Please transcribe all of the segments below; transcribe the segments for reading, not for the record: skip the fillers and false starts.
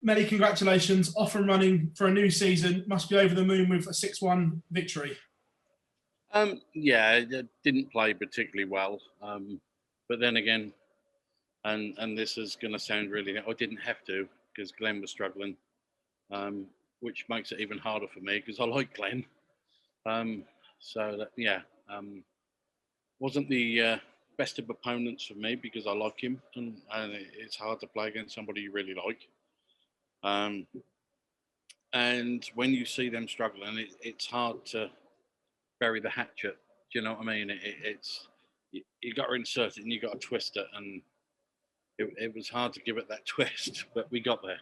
Many congratulations, off and running for a new season. Must be over the moon with a 6-1 victory. Yeah, it didn't play particularly well, but then again, and this is going to sound really, I didn't have to because Glenn was struggling, which makes it even harder for me because I like Glenn. So that, yeah, wasn't the best of opponents for me because I like him, and it's hard to play against somebody you really like. And when you see them struggling, it's hard to bury the hatchet. Do you know what I mean? It's you got to insert it and you got to twist it, and it was hard to give it that twist, but we got there.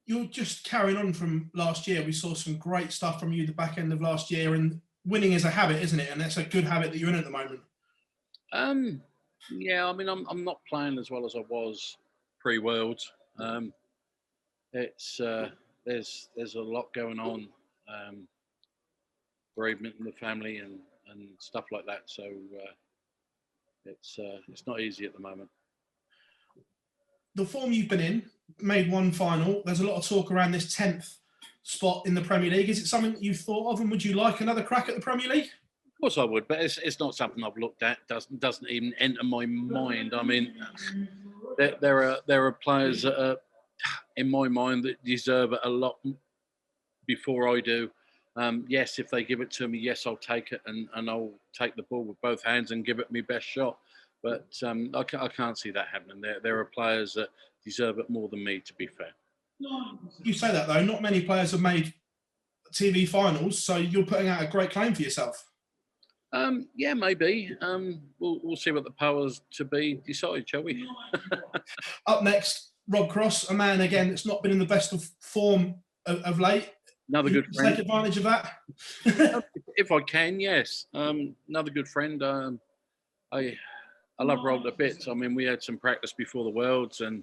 You're just carrying on from last year. We saw some great stuff from you the back end of last year, and winning is a habit, isn't it? And that's a good habit that you're in at the moment. Yeah, I mean, I'm not playing as well as I was pre-Worlds. It's there's a lot going on, bereavement in the family and stuff like that. So it's not easy at the moment. The form you've been in, made one final. There's a lot of talk around this 10th spot in the Premier League. Is it something that you've thought of, and would you like another crack at the Premier League? Of course I would, but it's not something I've looked at. Doesn't even enter my mind. I mean, there are players that are, in my mind, that deserve it a lot before I do. Yes, if they give it to me, yes, I'll take it, and I'll take the ball with both hands and give it my best shot. But I can't see that happening. There are players that deserve it more than me, to be fair. You say that, though. Not many players have made TV finals, so you're putting out a great claim for yourself. Yeah, maybe. We'll see what the powers to be decide, shall we? Up next, Rob Cross, a man, again, that's not been in the best of form of late. Another good friend. Take advantage of that? If I can, yes. Another good friend. I love Rob a bit. I mean, we had some practice before the Worlds, and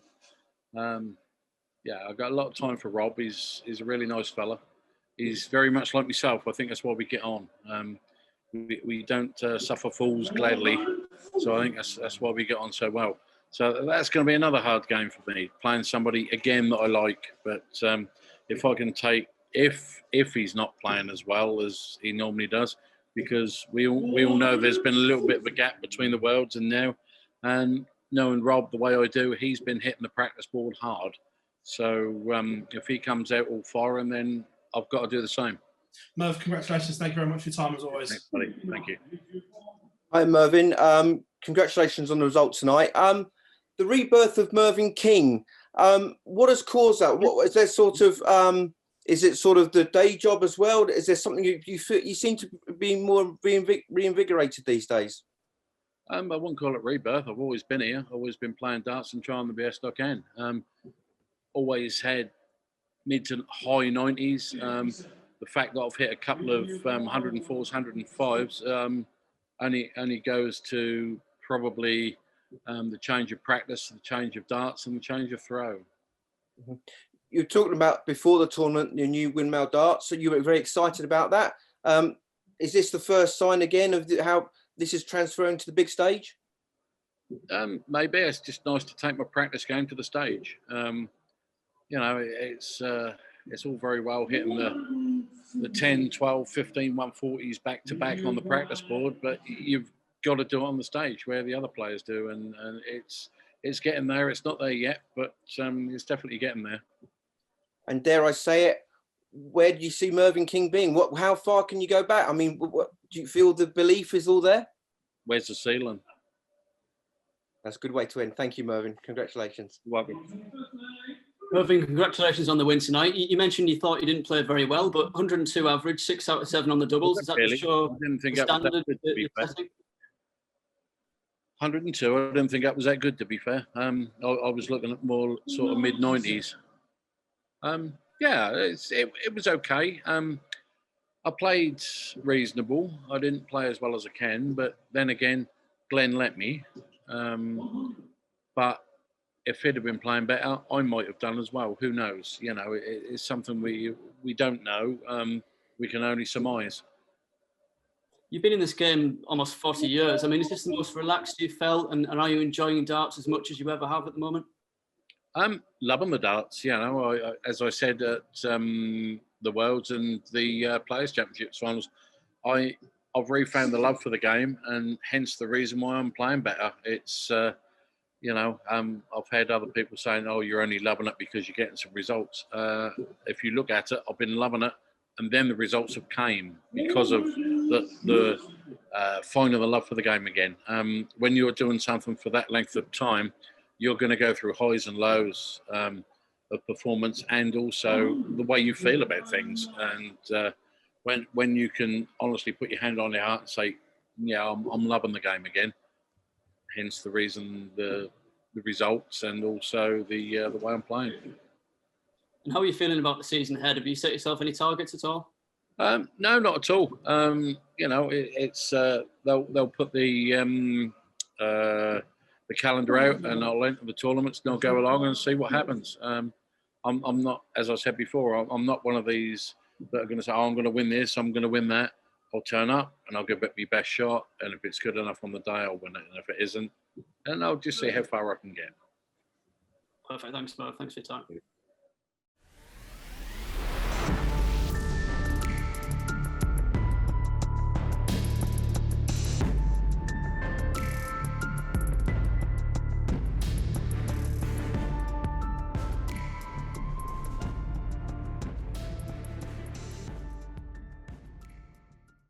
yeah, I've got a lot of time for Rob. He's a really nice fella. He's very much like myself. I think that's why we get on. We don't suffer fools gladly, so I think that's why we get on so well. So that's going to be another hard game for me, playing somebody again that I like. But if I can take, if he's not playing as well as he normally does, because we all know there's been a little bit of a gap between the Worlds and now, and knowing Rob the way I do, he's been hitting the practice board hard. So if he comes out all firing, then I've got to do the same. Merv, congratulations. Thank you very much for your time, as always. Thanks, buddy. Thank you. Hi, Mervyn. Congratulations on the result tonight. The rebirth of Mervyn King, what has caused that? What is there sort of? Is it sort of the day job as well? Is there something you feel, you seem to be more reinvigorated these days? I wouldn't call it rebirth. I've always been here. I've always been playing darts and trying the best I can. Always had mid to high 90s. The fact that I've hit a couple of 104s, 105s only goes to probably the change of practice, the change of darts, and the change of throw. Mm-hmm. You were talking about before the tournament, your new Winmau Darts, so you were very excited about that. Is this the first sign again of how this is transferring to the big stage? Maybe. It's just nice to take my practice game to the stage. You know, it's all very well hitting the 10, 12, 15, 140s back to back on the practice board, but you've got to do it on the stage where the other players do, and it's getting there. It's not there yet, but it's definitely getting there. And dare I say it, where do you see Mervyn King being? How far can you go back? I mean, do you feel the belief is all there? Where's the ceiling? That's a good way to end. Thank you, Mervyn. Congratulations. Welcome. Mervyn, congratulations on the win tonight. You mentioned you thought you didn't play very well, but 102 average, 6 out of 7 on the doubles. Is that really? show I didn't think the that was standard? that good, to be fair. 102. I didn't think that was that good, to be fair. I was looking at more sort of mid 90s. Yeah, it was okay. I played reasonable. I didn't play as well as I can, but then again, Glenn let me. But if he'd have been playing better, I might have done as well. Who knows? You know, it's something we don't know. We can only surmise. You've been in this game almost 40 years. I mean, is this the most relaxed you've felt? And are you enjoying darts as much as you ever have at the moment? Loving the darts. You know, as I said at the Worlds and the Players Championships finals, I've refound the love for the game, and hence the reason why I'm playing better. It's I've had other people saying, "Oh, you're only loving it because you're getting some results." If you look at it, I've been loving it, and then the results have came because of the finding the love for the game again. When you're doing something for that length of time, you're going to go through highs and lows of performance, and also the way you feel about things. And when you can honestly put your hand on your heart and say, "Yeah, I'm loving the game again," hence the reason the results and also the way I'm playing. And how are you feeling about the season ahead? Have you set yourself any targets at all? No, not at all. They'll put the calendar out, and I'll enter the tournaments, and I'll go along and see what happens. I'm not, as I said before, I'm not one of these that are going to say, "Oh, I'm going to win this, I'm going to win that." I'll turn up and I'll give it my best shot, and if it's good enough on the day, I'll win it, and if it isn't, then I'll just see how far I can get. Perfect. Thanks, Mo. Thanks for your time.